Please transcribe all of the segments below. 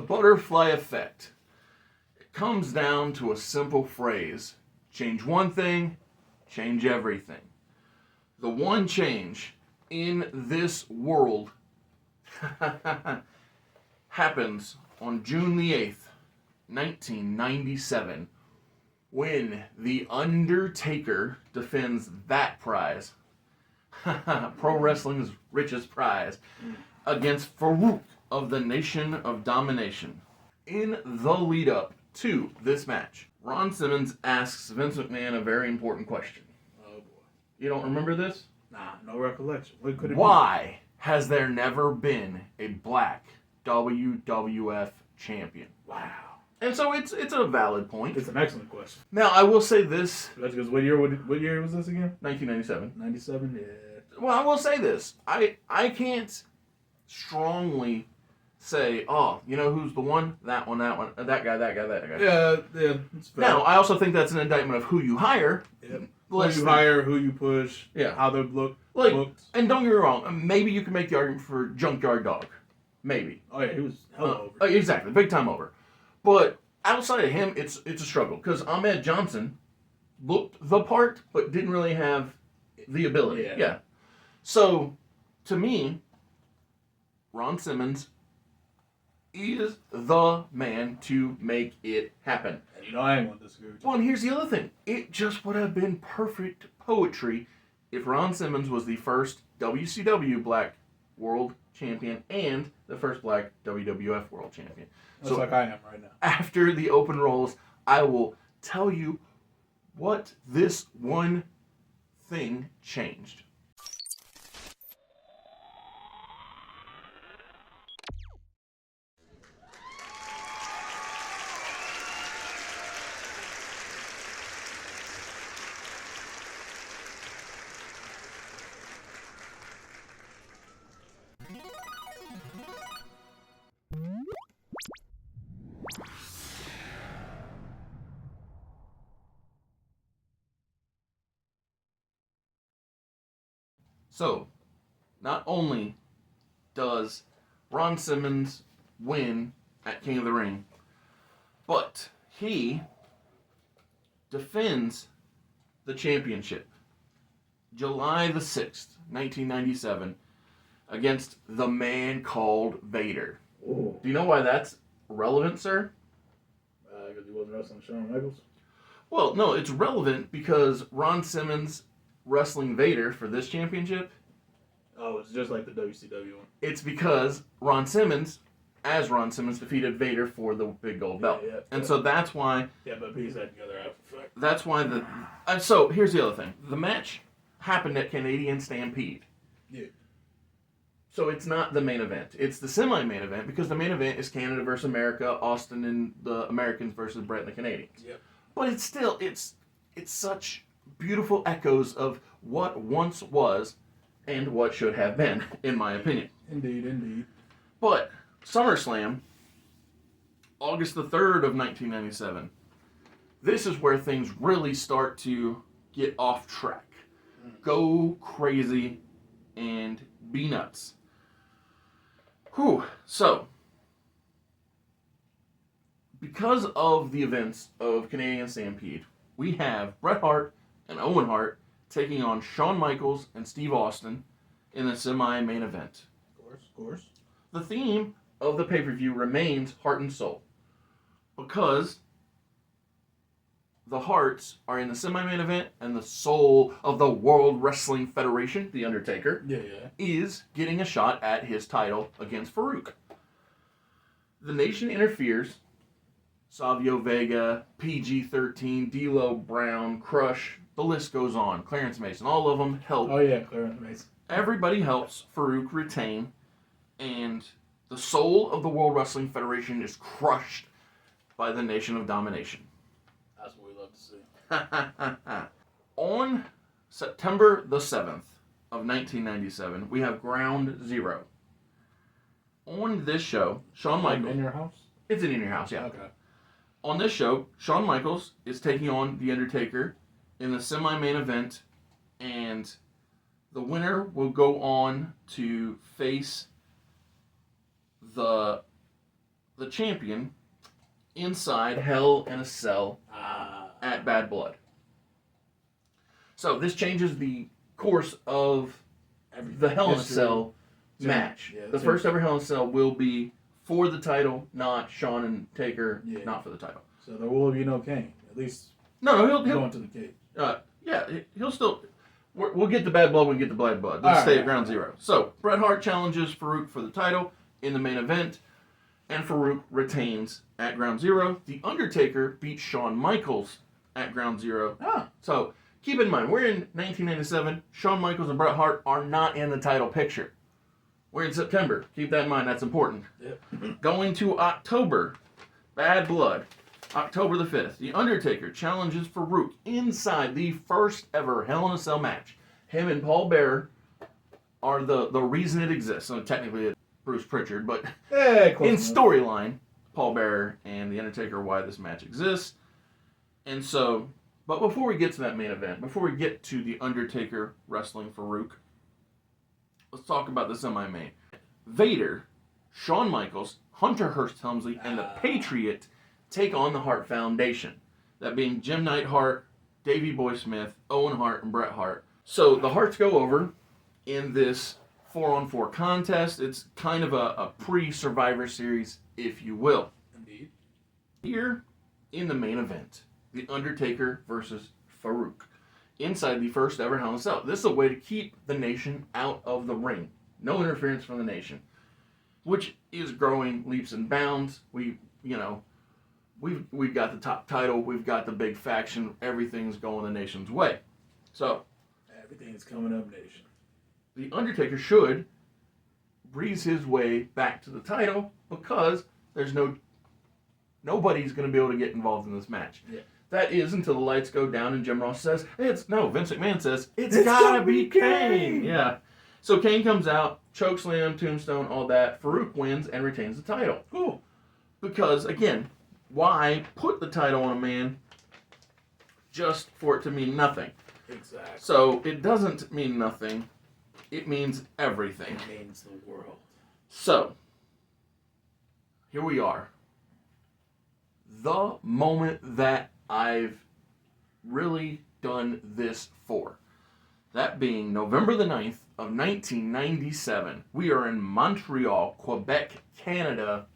butterfly effect. It comes down to a simple phrase. Change one thing, change everything. The one change in this world happens on June the 8th, 1997, when The Undertaker defends that prize, pro wrestling's richest prize, against Farouk of the Nation of Domination. In the lead up to this match, Ron Simmons asks Vince McMahon a very important question. Oh boy. You don't remember this? Nah, no recollection. What could it Why has there never been a black WWF champion? Wow. And so it's a valid point. It's an excellent question. Now, I will say this. That's because what year was this again? 1997. 97? Yeah. Well, I will say this. I can't strongly say, oh, you know who's the one? That one, that guy. Yeah, it's fair. Now, I also think that's an indictment of who you hire. Yep. Who you hire, who you push, how they look. And don't get me wrong, maybe you can make the argument for Junkyard Dog. Maybe. Oh, yeah, he was hella over. Exactly, big time over. But outside of him, it's a struggle. Because Ahmed Johnson looked the part, but didn't really have the ability. Yeah. So, to me, Ron Simmons is the man to make it happen. And you know I ain't going to disagree with you. Well, and here's the other thing. It just would have been perfect poetry if Ron Simmons was the first WCW Black World Champion and the first Black WWF World Champion. Just like I am right now. After the open rolls, I will tell you what this one thing changed. So, not only does Ron Simmons win at King of the Ring, but he defends the championship July the 6th, 1997, against the man called Vader. Ooh. Do you know why that's relevant, sir? Because he wasn't wrestling Shawn Michaels? Well, no, it's relevant because Ron Simmons wrestling Vader for this championship. Oh, it's just like the WCW one. It's because Ron Simmons defeated Vader for the big gold belt. So that's why. Yeah, but piece that together after fact. That's why so here's the other thing. The match happened at Canadian Stampede. Yeah. So it's not the main event. It's the semi-main event because the main event is Canada versus America, Austin and the Americans versus Bret and the Canadians. Yep. But it's still it's such beautiful echoes of what once was and what should have been, in my opinion. Indeed. But SummerSlam, August the 3rd of 1997, this is where things really start to get off track. Go crazy and be nuts. Whew. So, because of the events of Canadian Stampede, we have Bret Hart and Owen Hart taking on Shawn Michaels and Steve Austin in the semi-main event. Of course. The theme of the pay-per-view remains Heart and Soul, because the Hearts are in the semi-main event and the soul of the World Wrestling Federation, The Undertaker, is getting a shot at his title against Farouk. The Nation interferes. Savio Vega, PG-13, D'Lo Brown, Crush, the list goes on. Clarence Mason, all of them help. Oh yeah, Clarence Mason. Everybody helps Farouk retain, and the soul of the World Wrestling Federation is crushed by the Nation of Domination. That's what we love to see. On September the 7th of 1997, we have Ground Zero. On this show, Shawn Michaels... In your house? It's in your house, yeah. Okay. On this show, Shawn Michaels is taking on The Undertaker in the semi-main event, and the winner will go on to face the the champion inside Hell in a Cell at Bad Blood. So this changes the course of the Hell in a Cell match. Yeah, the first ever Hell in a Cell will be for the title, not Shawn and Taker, not for the title. So there will be no Kane, at least. No, he'll go into the cage. Yeah, he'll still. We'll get the Bad Blood when we get the Bad Blood. Let's stay at ground zero. So Bret Hart challenges Farouk for the title in the main event, and Farouk retains at ground zero. The Undertaker beats Shawn Michaels at ground zero. So keep in mind, we're in 1997. Shawn Michaels and Bret Hart are not in the title picture. We're in September. Keep that in mind. That's important. Yep. Going to October, Bad Blood. October the 5th, The Undertaker challenges Farouk inside the first ever Hell in a Cell match. Him and Paul Bearer are the reason it exists. So technically it's Bruce Pritchard, but in storyline, Paul Bearer and The Undertaker are why this match exists. And so, but before we get to that main event, before we get to The Undertaker wrestling Farouk, let's talk about the semi-main. Vader, Shawn Michaels, Hunter Hearst Helmsley, and the Patriot take on the Hart Foundation. That being Jim Neidhart, Davey Boy Smith, Owen Hart, and Bret Hart. So the Harts go over in this 4-on-4 contest. It's kind of a pre-Survivor Series, if you will. Indeed. Here in the main event, The Undertaker versus Farouk. Inside the first ever Hell in a Cell. This is a way to keep the Nation out of the ring. No interference from the Nation. Which is growing leaps and bounds. We've got the top title. We've got the big faction. Everything's going the Nation's way. So, everything's coming up, Nation. The Undertaker should breeze his way back to the title because there's nobody's going to be able to get involved in this match. Yeah. That is until the lights go down and Jim Ross says, Vince McMahon says, it's gotta be Kane. Yeah. So Kane comes out, chokeslam, tombstone, all that. Farouk wins and retains the title. Cool. Because, again, why put the title on a man just for it to mean nothing? Exactly. So it doesn't mean nothing. It means everything. It means the world. So, here we are. The moment that I've really done this for. That being November the 9th of 1997. We are in Montreal, Quebec, Canada,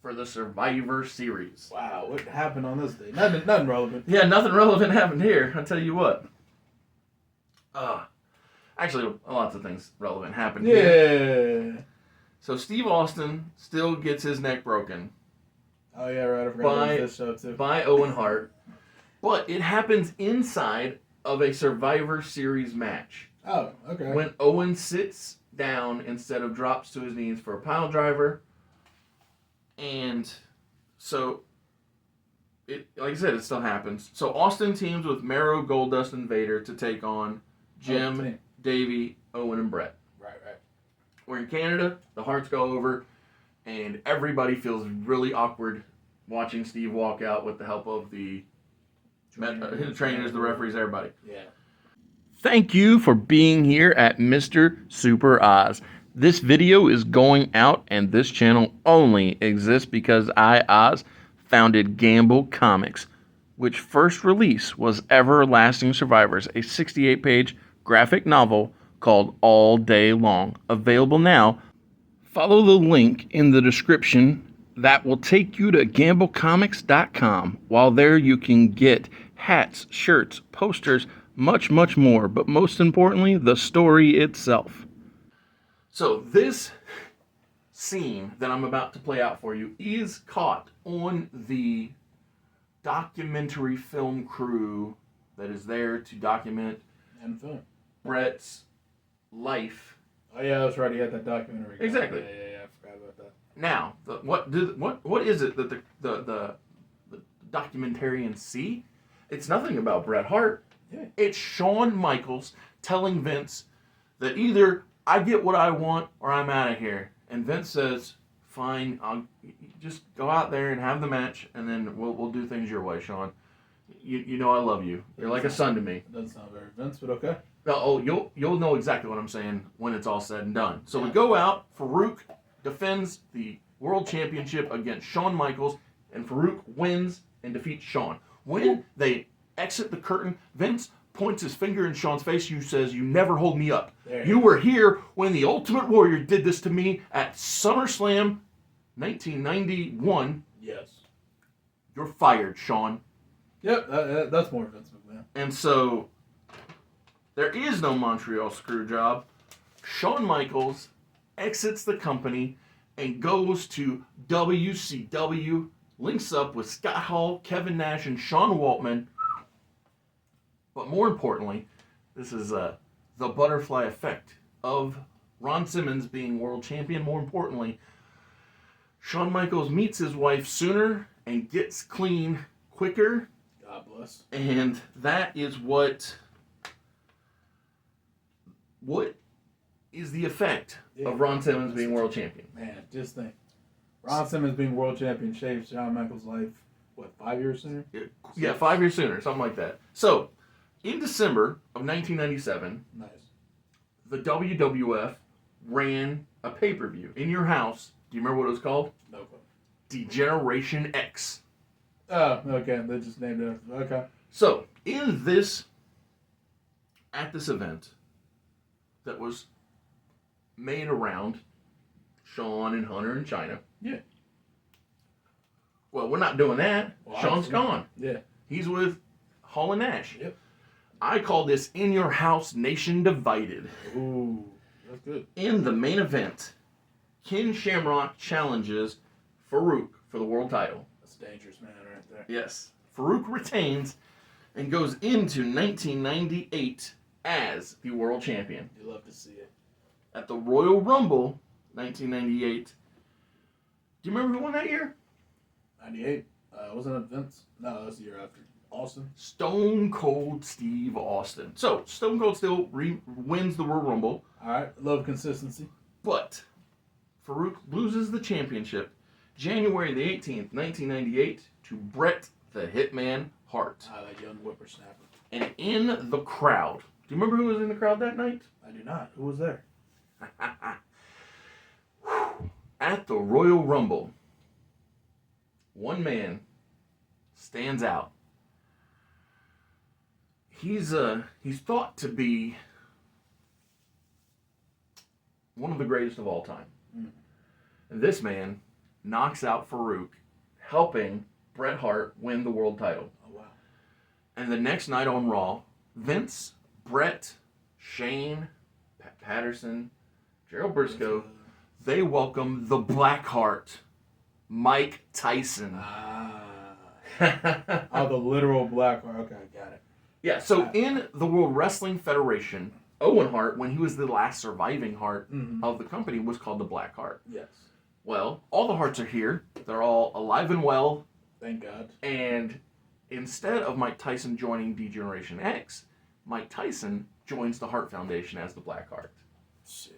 for the Survivor Series. Wow, what happened on this day? Nothing relevant. Yeah, nothing relevant happened here. I'll tell you what. Actually, lots of things relevant happened here. Yeah. So Steve Austin still gets his neck broken. Oh yeah, right. I forgot about this show too. By Owen Hart. But it happens inside of a Survivor Series match. Oh, okay. When Owen sits down instead of drops to his knees for a pile driver. And so, like I said, it still happens. So Austin teams with Mero, Goldust, and Vader to take on Jim, Davey, Owen, and Bret. Right. We're in Canada. The Harts go over, and everybody feels really awkward watching Steve walk out with the help of the trainers, the referees, everybody. Yeah. Thank you for being here at Mr. Super Oz. This video is going out, and this channel only exists because I, Oz, founded Gamble Comics, which first release was Everlasting Survivors, a 68-page graphic novel called All Day Long. Available now. Follow the link in the description that will take you to gamblecomics.com. While there, you can get hats, shirts, posters, much, much more, but most importantly, the story itself. So this scene that I'm about to play out for you is caught on the documentary film crew that is there to document and film Bret's life. Oh yeah, that's right. He had that documentary. Exactly. Yeah. I forgot about that. Now, what is it that the documentarians see? It's nothing about Bret Hart. Yeah. It's Shawn Michaels telling Vince that either I get what I want or I'm out of here. And Vince says, fine, I'll just go out there and have the match, and then we'll do things your way, Shawn. You know I love you. You're like a son to me. It doesn't sound very Vince, but okay. No, you'll know exactly what I'm saying when it's all said and done. So we go out. Farouk defends the World Championship against Shawn Michaels, and Farouk wins and defeats Shawn. When they exit the curtain, Vince points his finger in Shawn's face. You says, "You never hold me up. You were here when the Ultimate Warrior did this to me at SummerSlam 1991. Yes. You're fired, Shawn." Yep, that's more Vince McMahon. And so, there is no Montreal Screwjob. Shawn Michaels exits the company and goes to WCW, links up with Scott Hall, Kevin Nash, and Sean Waltman. But more importantly, this is the butterfly effect of Ron Simmons being world champion. More importantly, Shawn Michaels meets his wife sooner and gets clean quicker. God bless. And that is what is the effect of Ron Simmons being world champion. Man, just think. Ron Simmons being world champion shaved Shawn Michaels' life, 5 years sooner? Yeah, 5 years sooner, something like that. So, in December of 1997, nice. The WWF ran a pay-per-view in your house. Do you remember what it was called? No. Degeneration X. Oh, okay. They just named it. Okay. So, at this event that was made around Shawn and Hunter and China. Yeah. Well, we're not doing that. Well, Sean's gone. Yeah. He's with Hall and Nash. Yep. I call this In Your House Nation Divided. Ooh, that's good. In the main event, Ken Shamrock challenges Farouk for the world title. That's a dangerous man right there. Yes. Farouk retains and goes into 1998 as the world champion. You love to see it. At the Royal Rumble, 1998. Do you remember who won that year? 98. Wasn't it Vince? No, that was the year after. Austin? Stone Cold Steve Austin. So, Stone Cold still wins the Royal Rumble. All right. Love consistency. But Farouk loses the championship January the 18th, 1998 to Bret the Hitman Hart. That young whippersnapper. And in the crowd, do you remember who was in the crowd that night? I do not. Who was there? At the Royal Rumble, one man stands out. He's thought to be one of the greatest of all time. Mm. And this man knocks out Farouk, helping Bret Hart win the world title. Oh, wow. And the next night on Raw, Vince, Bret, Shane, Pat Patterson, Gerald Briscoe, they welcome the Blackheart, Mike Tyson. Oh, the literal Blackheart. Okay, got it. Yeah, so in the World Wrestling Federation, Owen Hart, when he was the last surviving Hart of the company, was called the Black Heart. Yes. Well, all the Harts are here. They're all alive and well. Thank God. And instead of Mike Tyson joining D-Generation X, Mike Tyson joins the Hart Foundation as the Black Heart. Shit.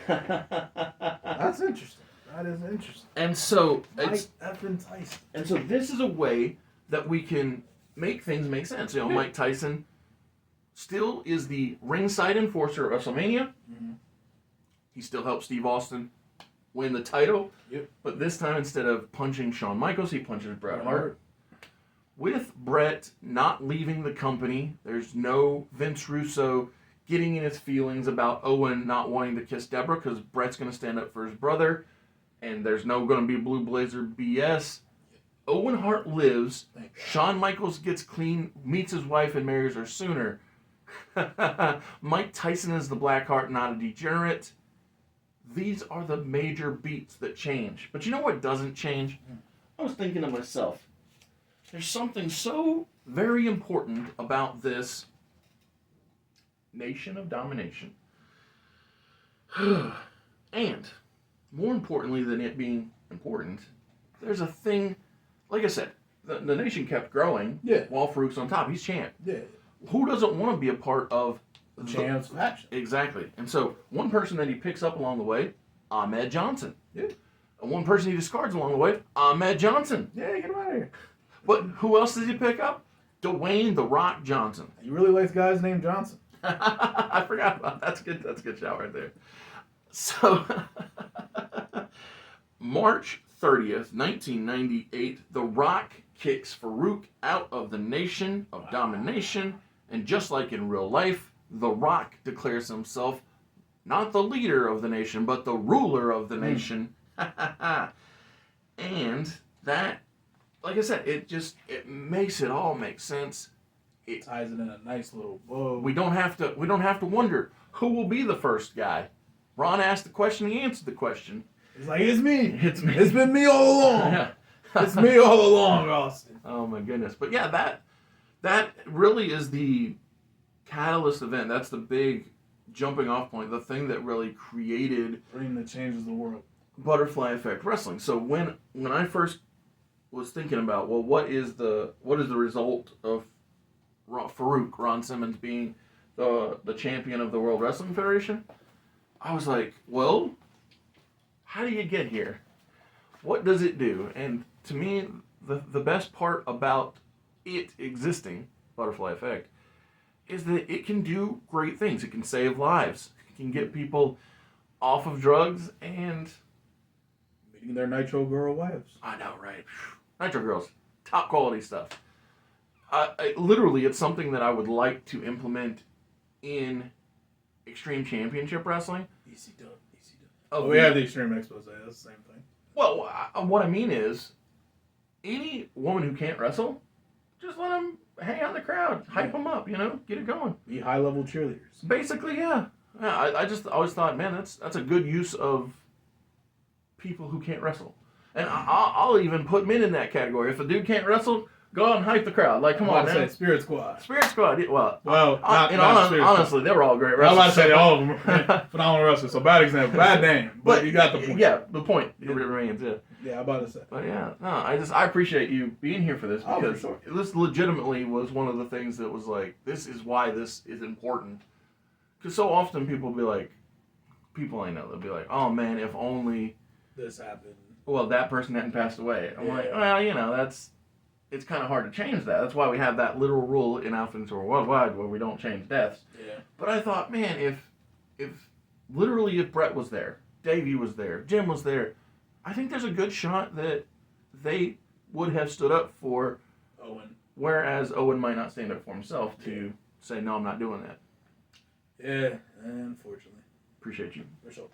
That's interesting. That is interesting. And so Mike effing Tyson. And so this is a way that we can make things make sense. You know, Mike Tyson still is the ringside enforcer of WrestleMania. Mm-hmm. He still helped Steve Austin win the title. Yep. But this time, instead of punching Shawn Michaels, he punches Bret Hart. With Bret not leaving the company, there's no Vince Russo getting in his feelings about Owen not wanting to kiss Deborah because Bret's going to stand up for his brother. And there's no going to be Blue Blazer BS. Owen Hart lives. Shawn Michaels gets clean, meets his wife, and marries her sooner. Mike Tyson is the Black Heart, not a degenerate. These are the major beats that change. But you know what doesn't change? I was thinking to myself, there's something so very important about this nation of domination. And more importantly than it being important, there's a thing, like I said, the nation kept growing while Farouk's on top. He's champ. Yeah. Who doesn't want to be a part of the champ's faction? Exactly. And so, one person that he picks up along the way, Ahmed Johnson. Yeah. And one person he discards along the way, Ahmed Johnson. Yeah, get him out of here. But who else does he pick up? Dwayne "The Rock" Johnson. He really likes guys named Johnson. I forgot about that. That's good. That's a good shout right there. So, March 30th, 1998, The Rock kicks Farouk out of the Nation of Domination, and just like in real life, The Rock declares himself not the leader of the nation, but the ruler of the nation. And that, like I said, it makes it all make sense. It ties it in a nice little bow. We don't have to wonder who will be the first guy. Ron asked the question, he answered the question. It's like, it's me. It's me. It's been me all along. It's me all along, Austin. Oh my goodness. But yeah, that really is the catalyst event. That's the big jumping off point, the thing that really created Dream that changes the world. Butterfly Effect Wrestling. So when I first was thinking about, well, what is the result of Farouk, Ron Simmons, being the champion of the World Wrestling Federation, I was like, well, how do you get here? What does it do? And to me, the best part about it existing, Butterfly Effect, is that it can do great things. It can save lives. It can get people off of drugs and meeting their Nitro Girl wives. I know, right? Nitro Girls, top quality stuff. Literally, it's something that I would like to implement in Extreme Championship Wrestling. Easy done. We have the Extreme Expose. That's the same thing. Well, what I mean is, any woman who can't wrestle, just let them hang out in the crowd, hype them up, get it going. Be high-level cheerleaders. Basically, yeah. I just always thought, man, that's a good use of people who can't wrestle. And I'll even put men in that category. If a dude can't wrestle, go out and hype the crowd. Like, come on, man. Say Spirit Squad. Spirit Squad. Well, Spirit honestly, Squad. they were all great I was wrestlers. about to say all of them are phenomenal wrestlers. So bad example, bad name, but you got the point. Yeah, the point. It remains, yeah. Yeah, I'm about to say. But yeah, no, I appreciate you being here for this, because for sure. This legitimately was one of the things that was like, this is why this is important. Because so often people I know, they'll be like, oh man, if only This happened. well, that person hadn't passed away. I'm like, well, it's kind of hard to change that. That's why we have that literal rule in Alpha Tour Worldwide where we don't change deaths. Yeah. But I thought, man, if Brett was there, Davey was there, Jim was there, I think there's a good shot that they would have stood up for Owen. Whereas Owen might not stand up for himself to say, no, I'm not doing that. Yeah, unfortunately. Appreciate you. For sure.